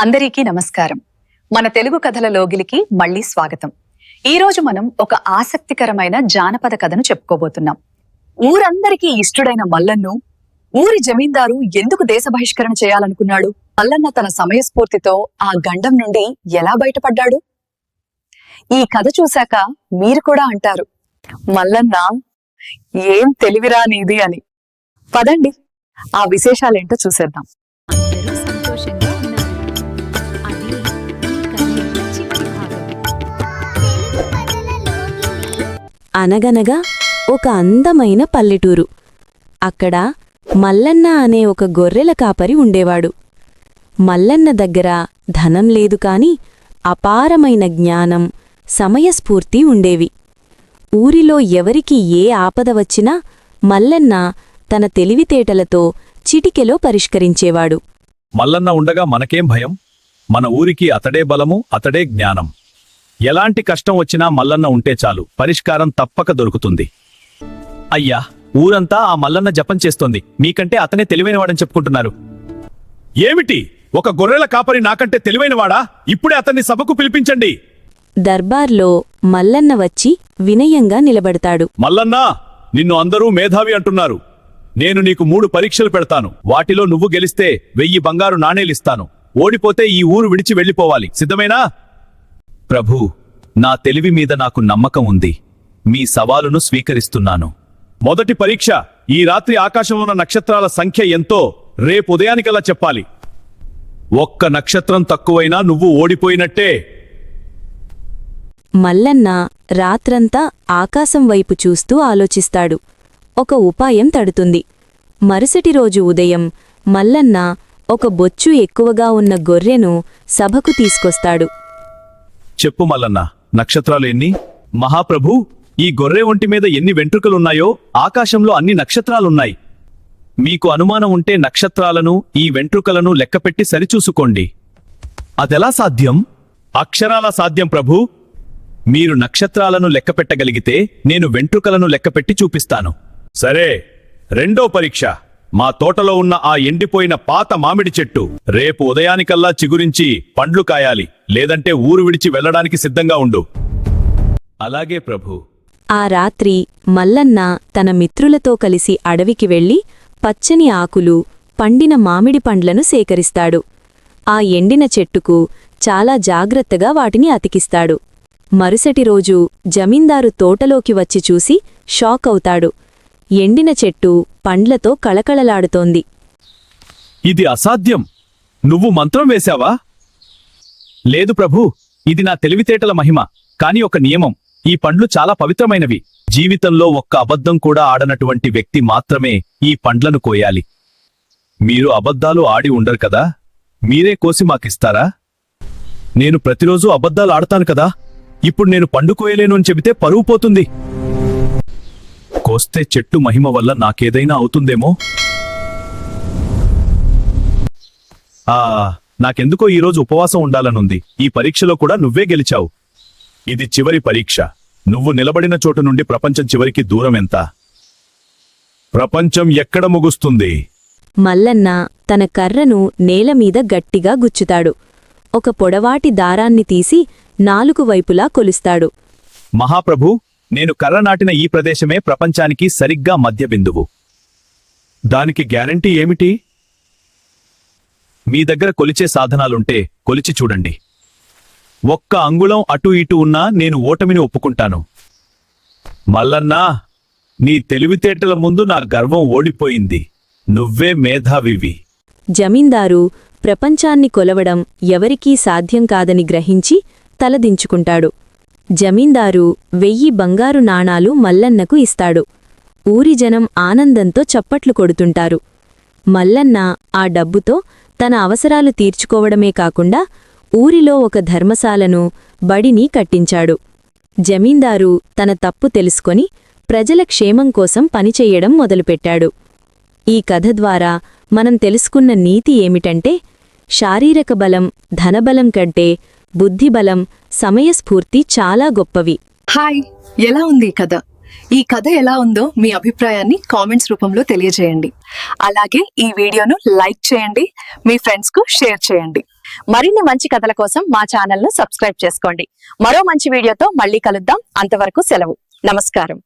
అందరికీ నమస్కారం. మన తెలుగు కథల లోగిలికి మళ్ళీ స్వాగతం. ఈ రోజు మనం ఒక ఆసక్తికరమైన జానపద కథను చెప్పుకోబోతున్నాం. ఊరందరికీ ఇష్టుడైన మల్లన్ను ఊరి జమీందారు ఎందుకు దేశ బహిష్కరణ చేయాలనుకున్నాడు? మల్లన్న తన సమయస్ఫూర్తితో ఆ గండం నుండి ఎలా బయటపడ్డాడు? ఈ కథ చూశాక మీరు కూడా అంటారు, మల్లన్న ఏం తెలివిరా నీది అని. పదండి ఆ విశేషాలేంటో చూసేద్దాం. అనగనగా ఒక అందమైన పల్లెటూరు. అక్కడ మల్లన్న అనే ఒక గొర్రెల కాపరి ఉండేవాడు. మల్లన్న దగ్గర ధనం లేదు కాని అపారమైన జ్ఞానం, సమయస్ఫూర్తి ఉండేవి. ఊరిలో ఎవరికి ఏ ఆపద వచ్చినా మల్లన్న తన తెలివితేటలతో చిటికెలో పరిష్కరించేవాడు. మల్లన్న ఉండగా మనకేం భయం? మన ఊరికి అతడే బలము, అతడే జ్ఞానం. ఎలాంటి కష్టం వచ్చినా మల్లన్న ఉంటే చాలు, పరిష్కారం తప్పక దొరుకుతుంది. అయ్యా, ఊరంతా ఆ మల్లన్న జపం చేస్తోంది, మీకంటే అతనే తెలివైనవాడని చెప్పుకుంటున్నారు. ఏమిటి? ఒక గొర్రెల కాపరి నాకంటే తెలివైనవాడా? ఇప్పుడే అతన్ని సభకు పిలిపించండి. దర్బార్లో మల్లన్న వచ్చి వినయంగా నిలబడతాడు. మల్లన్నా, నిన్ను అందరూ మేధావి అంటున్నారు. నేను నీకు 3 పరీక్షలు పెడతాను. వాటిలో నువ్వు గెలిస్తే 1000 బంగారు నాణేలిస్తాను. ఓడిపోతే ఈ ఊరు విడిచి వెళ్ళిపోవాలి. సిద్ధమేనా? ప్రభూ, నా తెలివి మీద నాకు నమ్మకం ఉంది. మీ సవాలును స్వీకరిస్తున్నాను. మొదటి పరీక్ష, ఈ రాత్రి ఆకాశంలో ఉన్న నక్షత్రాల సంఖ్య ఎంతో రేపు ఉదయానికల్లా చెప్పాలి. ఒక్క నక్షత్రం తక్కువైనా నువ్వు ఓడిపోయినట్టే. మల్లన్న రాత్రంతా ఆకాశం వైపు చూస్తూ ఆలోచిస్తాడు. ఒక ఉపాయం తడుతుంది. మరుసటి రోజు ఉదయం మల్లన్న ఒక బొచ్చు ఎక్కువగా ఉన్న గొర్రెను సభకు తీసుకొస్తాడు. చెప్పు మల్లన్న, నక్షత్రాలు ఎన్ని? మహాప్రభూ, ఈ గొర్రె ఒంటి మీద ఎన్ని వెంట్రుకలున్నాయో ఆకాశంలో అన్ని నక్షత్రాలున్నాయి. మీకు అనుమానం ఉంటే నక్షత్రాలను, ఈ వెంట్రుకలను లెక్కపెట్టి సరిచూసుకోండి. అదెలా సాధ్యం? అక్షరాల సాధ్యం ప్రభూ. మీరు నక్షత్రాలను లెక్కపెట్టగలిగితే నేను వెంట్రుకలను లెక్కపెట్టి చూపిస్తాను. సరే, రెండో పరీక్ష, మా తోటలో ఉన్న ఆ ఎండిపోయిన పాత మామిడి చెట్టు రేపు ఉదయానికల్లా చిగురించి పండ్లు కాయాలి, లేదంటే ఊరు విడిచి వెళ్లడానికి సిద్ధంగా ఉండు. అలాగే ప్రభూ. ఆ రాత్రి మల్లన్న తన మిత్రులతో కలిసి అడవికి వెళ్లి పచ్చని ఆకులు, పండిన మామిడి పండ్లను సేకరిస్తాడు. ఆ ఎండిన చెట్టుకు చాలా జాగ్రత్తగా వాటిని అతికిస్తాడు. మరుసటి రోజు జమీందారు తోటలోకి వచ్చి చూసి షాక్ అవుతాడు. ఎండిన చెట్టు పండ్లతో కళకళలాడుతోంది. ఇది అసాధ్యం. నువ్వు మంత్రం వేశావా? లేదు ప్రభూ, ఇది నా తెలివితేటల మహిమ. కాని ఒక నియమం, ఈ పండ్లు చాలా పవిత్రమైనవి. జీవితంలో ఒక్క అబద్ధం కూడా ఆడనటువంటి వ్యక్తి మాత్రమే ఈ పండ్లను కోయాలి. మీరు అబద్ధాలు ఆడి ఉండరు కదా, మీరే కోసి మాకిస్తారా? నేను ప్రతిరోజూ అబద్ధాలు ఆడతాను కదా, ఇప్పుడు నేను పండు కోయలేను అని చెబితే పరువు పోతుంది. కోస్తే చెట్టు మహిమ వల్ల నాకేదైనా అవుతుందేమో. నాకెందుకో ఈరోజు ఉపవాసం ఉండాలనుంది. ఈ పరీక్షలో కూడా నువ్వే గెలిచావు. ఇది చివరి పరీక్ష. నువ్వు నిలబడిన చోటు నుండి ప్రపంచం చివరికి దూరం ఎంత? ప్రపంచం ఎక్కడ ముగుస్తుంది? మల్లన్న తన కర్రను నేలమీద గట్టిగా గుచ్చుతాడు. ఒక పొడవాటి దారాన్ని తీసి 4 వైపులా కొలుస్తాడు. మహాప్రభూ, నేను కర్ర నాటిన ఈ ప్రదేశమే ప్రపంచానికి సరిగ్గా మధ్య బిందువు. దానికి గ్యారంటీ ఏమిటి? మీ దగ్గర కొలిచే సాధనాలుంటే కొలిచి చూడండి. ఒక్క అంగుళం అటూ ఇటూ ఉన్నా నేను ఓటమిని ఒప్పుకుంటాను. మల్లన్నా, నీ తెలివితేటల ముందు నా గర్వం ఓడిపోయింది. నువ్వే మేధావివి. జమీందారు ప్రపంచాన్ని కొలవడం ఎవరికీ సాధ్యం కాదని గ్రహించి తలదించుకుంటాడు. జమీందారు 1000 బంగారు నాణాలు మల్లన్నకు ఇస్తాడు. ఊరి జనం ఆనందంతో చప్పట్లు కొడుతుంటారు. మల్లన్న ఆ డబ్బుతో తన అవసరాలు తీర్చుకోవడమే కాకుండా ఊరిలో ఒక ధర్మశాలను, బడిని కట్టించాడు. జమీందారు తన తప్పు తెలుసుకొని ప్రజల క్షేమం కోసం పనిచెయ్యడం మొదలుపెట్టాడు. ఈ కథ ద్వారా మనం తెలుసుకున్న నీతి ఏమిటంటే, శారీరక బలం, ధనబలం కంటే బుద్ధిబలం, సమయస్ఫూర్తి చాలా గొప్పవి. హాయ్, ఎలా ఉంది ఈ కథ? ఈ కథ ఎలా ఉందో మీ అభిప్రాయాన్ని కామెంట్స్ రూపంలో తెలియజేయండి. అలాగే ఈ వీడియోను లైక్ చేయండి, మీ ఫ్రెండ్స్కు షేర్ చేయండి. మరిన్ని మంచి కథల కోసం మా ఛానల్ ను సబ్స్క్రైబ్ చేసుకోండి. మరో మంచి వీడియోతో మళ్ళీ కలుద్దాం. అంతవరకు సెలవు. నమస్కారం.